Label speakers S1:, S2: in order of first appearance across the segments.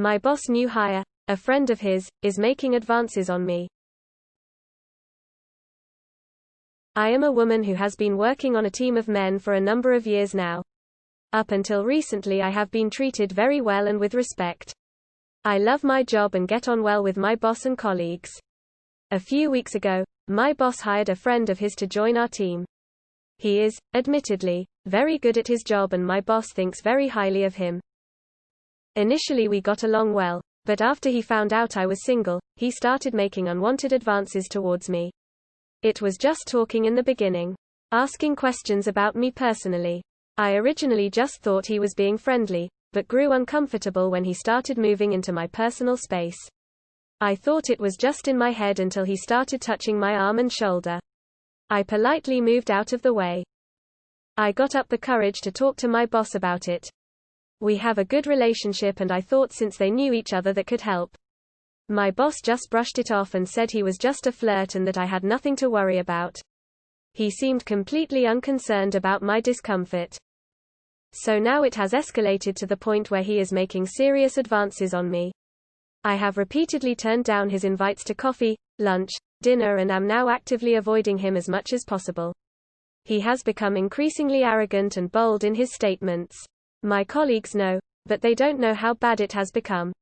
S1: My boss' new hire, a friend of his, is making advances on me. I am a woman who has been working on a team of men for a number of years now. Up until recently I have been treated very well and with respect. I love my job and get on well with my boss and colleagues. A few weeks ago, my boss hired a friend of his to join our team. He is, admittedly, very good at his job and my boss thinks very highly of him. Initially we got along well, but after he found out I was single, he started making unwanted advances towards me. It was just talking in the beginning, asking questions about me personally. I originally just thought he was being friendly, but grew uncomfortable when he started moving into my personal space. I thought it was just in my head until he started touching my arm and shoulder. I politely moved out of the way. I got up the courage to talk to my boss about it. We have a good relationship and I thought since they knew each other that could help. My boss just brushed it off and said he was just a flirt and that I had nothing to worry about. He seemed completely unconcerned about my discomfort. So now it has escalated to the point where he is making serious advances on me. I have repeatedly turned down his invites to coffee, lunch, dinner and am now actively avoiding him as much as possible. He has become increasingly arrogant and bold in his statements. My colleagues know, but they don't know how bad it has become.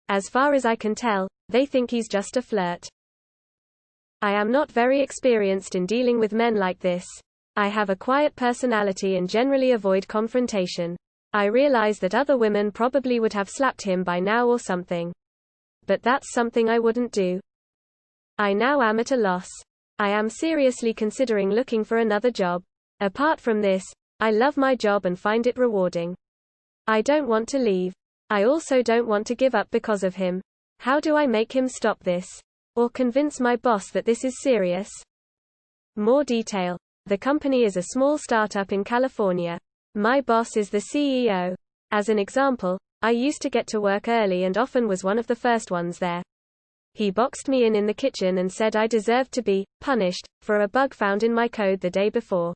S1: As far as I can tell, they think he's just a flirt. I am not very experienced in dealing with men like this. I have a quiet personality and generally avoid confrontation. I realize that other women probably would have slapped him by now or something. But that's something I wouldn't do. I now am at a loss. I am seriously considering looking for another job. Apart from this, I love my job and find it rewarding. I don't want to leave. I also don't want to give up because of him. How do I make him stop this? Or convince my boss that this is serious? More detail. The company is a small startup in California. My boss is the CEO. As an example, I used to get to work early and often was one of the first ones there. He boxed me in the kitchen and said I deserved to be punished for a bug found in my code the day before.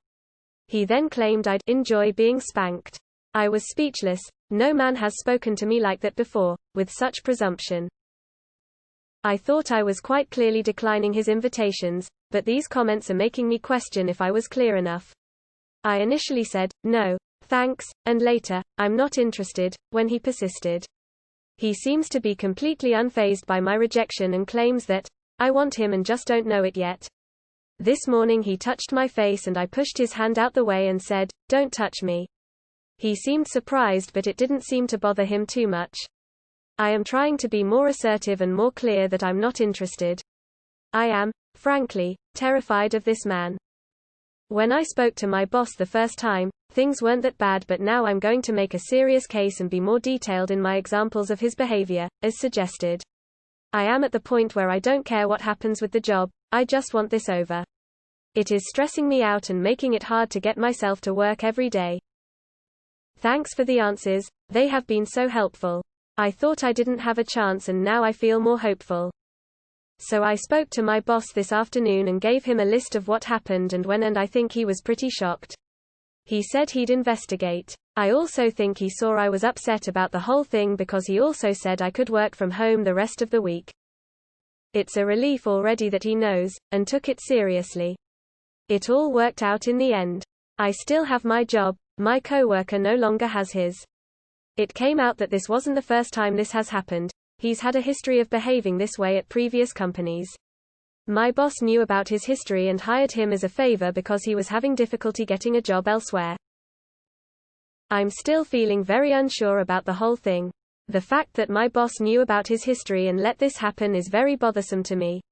S1: He then claimed I'd enjoy being spanked. I was speechless. No man has spoken to me like that before, with such presumption. I thought I was quite clearly declining his invitations, but these comments are making me question if I was clear enough. I initially said, no, thanks, and later, I'm not interested, when he persisted. He seems to be completely unfazed by my rejection and claims that, I want him and just don't know it yet. This morning he touched my face and I pushed his hand out the way and said, don't touch me. He seemed surprised but it didn't seem to bother him too much. I am trying to be more assertive and more clear that I'm not interested. I am, frankly, terrified of this man. When I spoke to my boss the first time, things weren't that bad but now I'm going to make a serious case and be more detailed in my examples of his behavior, as suggested. I am at the point where I don't care what happens with the job, I just want this over. It is stressing me out and making it hard to get myself to work every day. Thanks for the answers, they have been so helpful. I thought I didn't have a chance and now I feel more hopeful. So I spoke to my boss this afternoon and gave him a list of what happened and when and I think he was pretty shocked. He said he'd investigate. I also think he saw I was upset about the whole thing because he also said I could work from home the rest of the week. It's a relief already that he knows, and took it seriously. It all worked out in the end. I still have my job. My coworker no longer has his. It came out that this wasn't the first time this has happened. He's had a history of behaving this way at previous companies. My boss knew about his history and hired him as a favor because he was having difficulty getting a job elsewhere. I'm still feeling very unsure about the whole thing. The fact that my boss knew about his history and let this happen is very bothersome to me.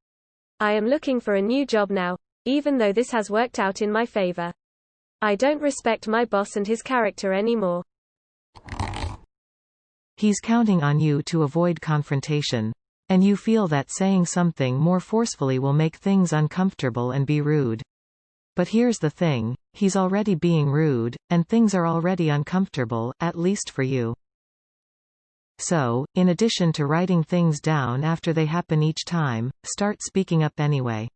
S1: I am looking for a new job now, even though this has worked out in my favor. I don't respect my boss and his character anymore.
S2: He's counting on you to avoid confrontation. And you feel that saying something more forcefully will make things uncomfortable and be rude. But here's the thing, he's already being rude, and things are already uncomfortable, at least for you. So, in addition to writing things down after they happen each time, start speaking up anyway.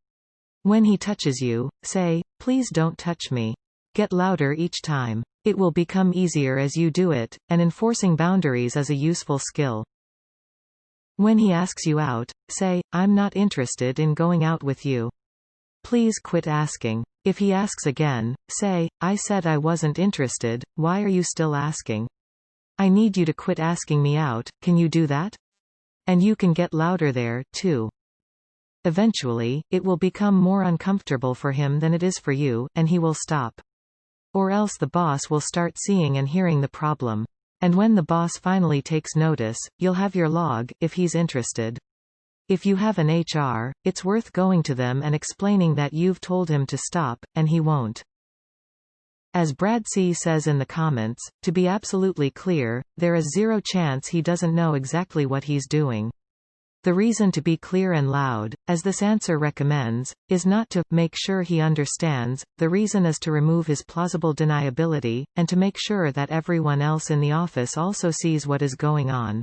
S2: When he touches you, say, please don't touch me. Get louder each time. It will become easier as you do it, and enforcing boundaries is a useful skill. When he asks you out, say, "I'm not interested in going out with you. Please quit asking." If he asks again, say, "I said I wasn't interested, why are you still asking? I need you to quit asking me out, can you do that?" And you can get louder there, too. Eventually, it will become more uncomfortable for him than it is for you, and he will stop. Or else the boss will start seeing and hearing the problem. And when the boss finally takes notice, you'll have your log, if he's interested. If you have an HR, it's worth going to them and explaining that you've told him to stop, and he won't. As Brad C. says in the comments, to be absolutely clear, there is zero chance he doesn't know exactly what he's doing. The reason to be clear and loud, as this answer recommends, is not to make sure he understands, the reason is to remove his plausible deniability, and to make sure that everyone else in the office also sees what is going on.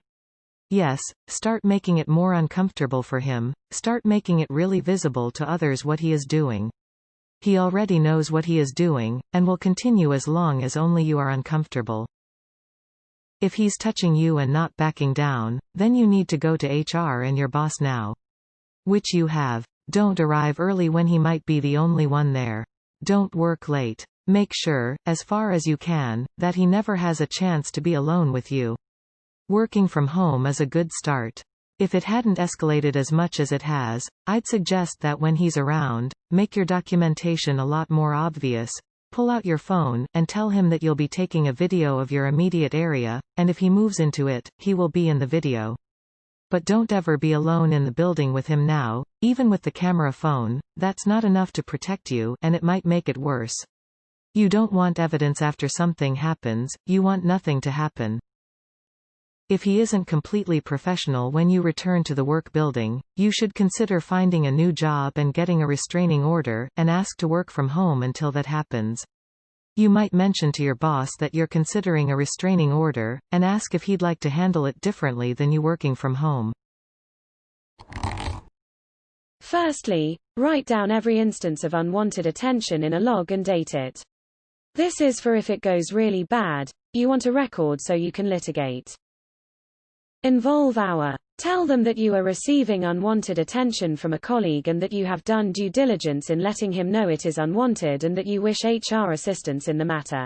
S2: Yes, start making it more uncomfortable for him, start making it really visible to others what he is doing. He already knows what he is doing, and will continue as long as only you are uncomfortable. If he's touching you and not backing down, then you need to go to HR and your boss now. Which you have. Don't arrive early when he might be the only one there. Don't work late. Make sure, as far as you can, that he never has a chance to be alone with you. Working from home is a good start. If it hadn't escalated as much as it has, I'd suggest that when he's around, make your documentation a lot more obvious. Pull out your phone, and tell him that you'll be taking a video of your immediate area, and if he moves into it, he will be in the video. But don't ever be alone in the building with him now, even with the camera phone. That's not enough to protect you, and it might make it worse. You don't want evidence after something happens, you want nothing to happen. If he isn't completely professional when you return to the work building, you should consider finding a new job and getting a restraining order, and ask to work from home until that happens. You might mention to your boss that you're considering a restraining order, and ask if he'd like to handle it differently than you working from home.
S1: Firstly, write down every instance of unwanted attention in a log and date it. This is for if it goes really bad, you want a record so you can litigate. Involve our. Tell them that you are receiving unwanted attention from a colleague and that you have done due diligence in letting him know it is unwanted and that you wish HR assistance in the matter.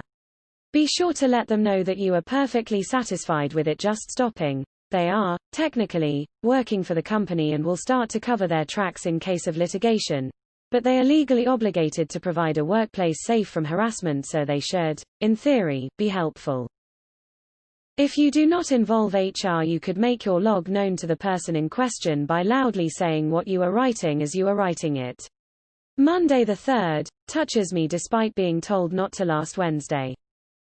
S1: Be sure to let them know that you are perfectly satisfied with it just stopping. They are, technically, working for the company and will start to cover their tracks in case of litigation. But they are legally obligated to provide a workplace safe from harassment, so they should, in theory, be helpful. If you do not involve HR, you could make your log known to the person in question by loudly saying what you are writing as you are writing it. Monday the 3rd, touches me despite being told not to last Wednesday.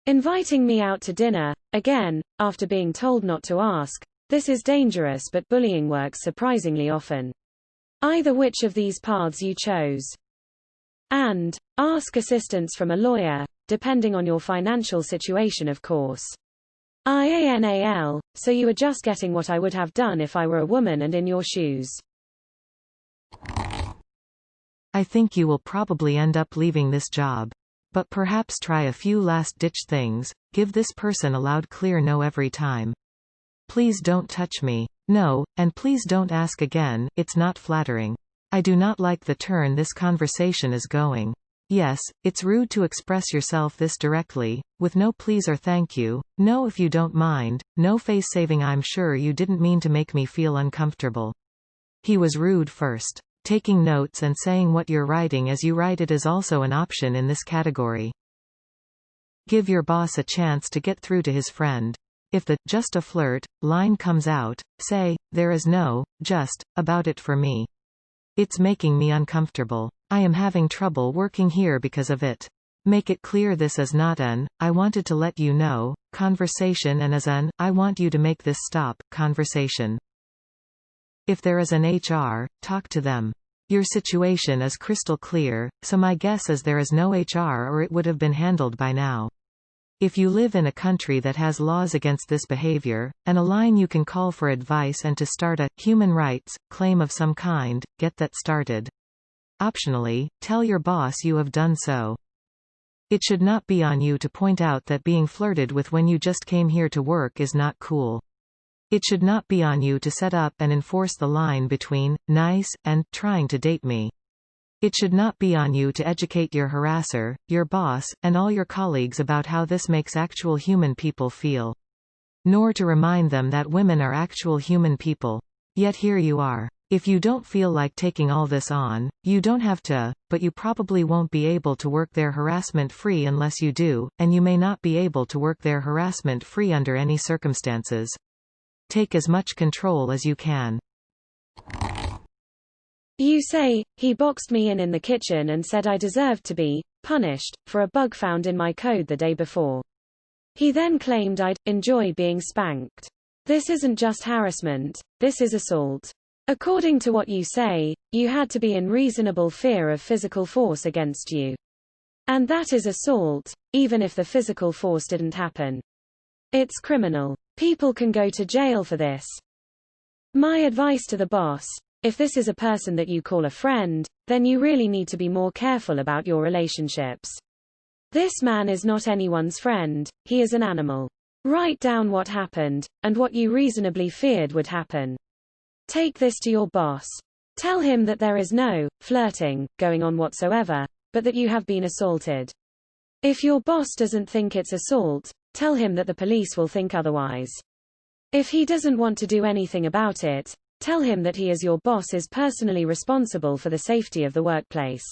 S1: Inviting me out to dinner, again, after being told not to ask. This is dangerous, but bullying works surprisingly often. Either which of these paths you chose. And, ask assistance from a lawyer, depending on your financial situation of course. IANAL, so you are just getting what I would have done if I were a woman and in your shoes.
S2: I think you will probably end up leaving this job. But perhaps try a few last-ditch things. Give this person a loud clear no every time. Please don't touch me. No, and please don't ask again, it's not flattering. I do not like the turn this conversation is going. Yes, it's rude to express yourself this directly, with no please or thank you, no if you don't mind, no face saving I'm sure you didn't mean to make me feel uncomfortable. He was rude first. Taking notes and saying what you're writing as you write it is also an option in this category. Give your boss a chance to get through to his friend. If the "just a flirt" line comes out, say, "There is no just about it for me. It's making me uncomfortable. I am having trouble working here because of it." Make it clear this is not an "I wanted to let you know" conversation and is an "I want you to make this stop" conversation. If there is an HR, talk to them. Your situation is crystal clear, so my guess is there is no HR or it would have been handled by now. If you live in a country that has laws against this behavior, and a line you can call for advice and to start a human rights claim of some kind, get that started. Optionally, tell your boss you have done so. It should not be on you to point out that being flirted with when you just came here to work is not cool. It should not be on you to set up and enforce the line between nice and trying to date me. It should not be on you to educate your harasser, your boss, and all your colleagues about how this makes actual human people feel. Nor to remind them that women are actual human people. Yet here you are. If you don't feel like taking all this on, you don't have to, but you probably won't be able to work there harassment-free unless you do, and you may not be able to work there harassment-free under any circumstances. Take as much control as you can.
S1: You say, he boxed me in the kitchen and said I deserved to be punished for a bug found in my code the day before. He then claimed I'd enjoy being spanked. This isn't just harassment, this is assault. According to what you say, you had to be in reasonable fear of physical force against you. And that is assault, even if the physical force didn't happen. It's criminal. People can go to jail for this. My advice to the boss: if this is a person that you call a friend, then you really need to be more careful about your relationships. This man is not anyone's friend, he is an animal. Write down what happened, and what you reasonably feared would happen. Take this to your boss. Tell him that there is no flirting going on whatsoever, but that you have been assaulted. If your boss doesn't think it's assault, tell him that the police will think otherwise. If he doesn't want to do anything about it, tell him that he as your boss is personally responsible for the safety of the workplace.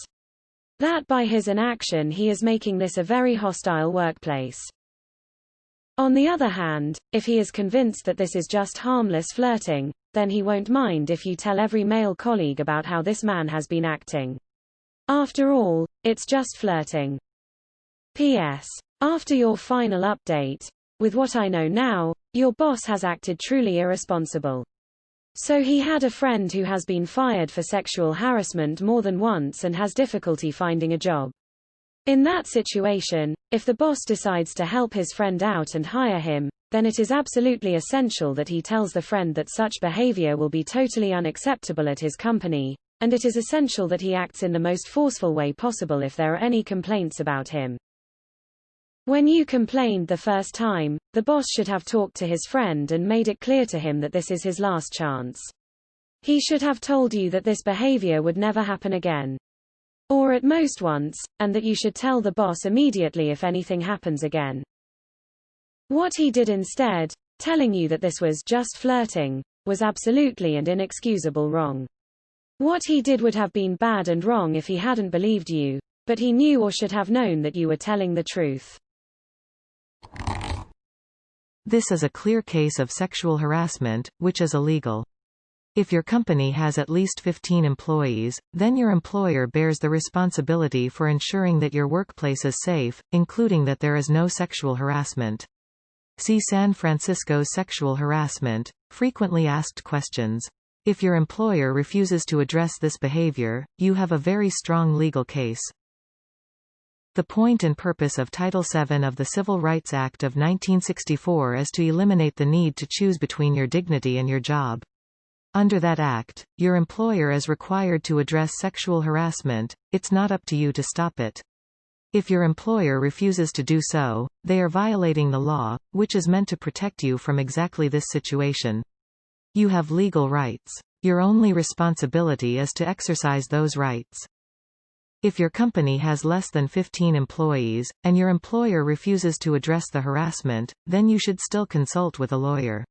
S1: That by his inaction he is making this a very hostile workplace. On the other hand, if he is convinced that this is just harmless flirting, then he won't mind if you tell every male colleague about how this man has been acting. After all, it's just flirting. P.S. After your final update, with what I know now, your boss has acted truly irresponsible. So he had a friend who has been fired for sexual harassment more than once and has difficulty finding a job. In that situation, if the boss decides to help his friend out and hire him, then it is absolutely essential that he tells the friend that such behavior will be totally unacceptable at his company, and it is essential that he acts in the most forceful way possible if there are any complaints about him. When you complained the first time, the boss should have talked to his friend and made it clear to him that this is his last chance. He should have told you that this behavior would never happen again. Or at most once, and that you should tell the boss immediately if anything happens again. What he did instead, telling you that this was just flirting, was absolutely and inexcusable wrong. What he did would have been bad and wrong if he hadn't believed you, but he knew or should have known that you were telling the truth.
S2: This is a clear case of sexual harassment, which is illegal. If your company has at least 15 employees, then your employer bears the responsibility for ensuring that your workplace is safe, including that there is no sexual harassment. See San Francisco's sexual harassment, frequently asked questions. If your employer refuses to address this behavior, you have a very strong legal case. The point and purpose of Title VII of the Civil Rights Act of 1964 is to eliminate the need to choose between your dignity and your job. Under that act, your employer is required to address sexual harassment, it's not up to you to stop it. If your employer refuses to do so, they are violating the law, which is meant to protect you from exactly this situation. You have legal rights. Your only responsibility is to exercise those rights. If your company has less than 15 employees, and your employer refuses to address the harassment, then you should still consult with a lawyer.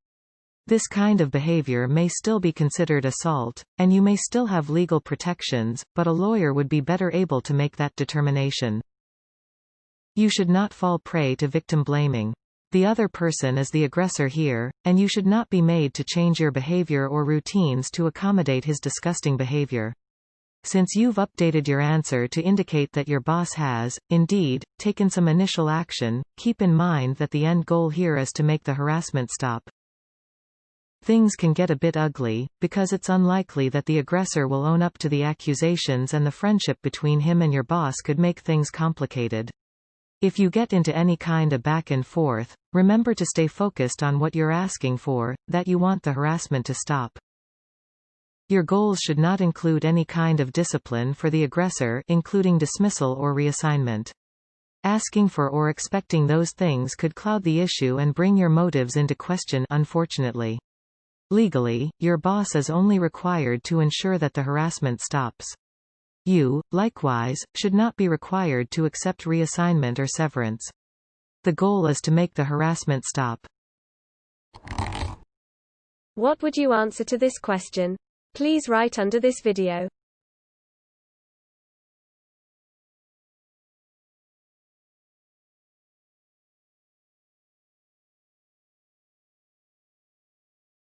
S2: This kind of behavior may still be considered assault, and you may still have legal protections, but a lawyer would be better able to make that determination. You should not fall prey to victim blaming. The other person is the aggressor here, and you should not be made to change your behavior or routines to accommodate his disgusting behavior. Since you've updated your answer to indicate that your boss has, indeed, taken some initial action, keep in mind that the end goal here is to make the harassment stop. Things can get a bit ugly, because it's unlikely that the aggressor will own up to the accusations, and the friendship between him and your boss could make things complicated. If you get into any kind of back and forth, remember to stay focused on what you're asking for, that you want the harassment to stop. Your goals should not include any kind of discipline for the aggressor, including dismissal or reassignment. Asking for or expecting those things could cloud the issue and bring your motives into question, unfortunately. Legally, your boss is only required to ensure that the harassment stops. You, likewise, should not be required to accept reassignment or severance. The goal is to make the harassment stop.
S1: What would you answer to this question? Please write under this video.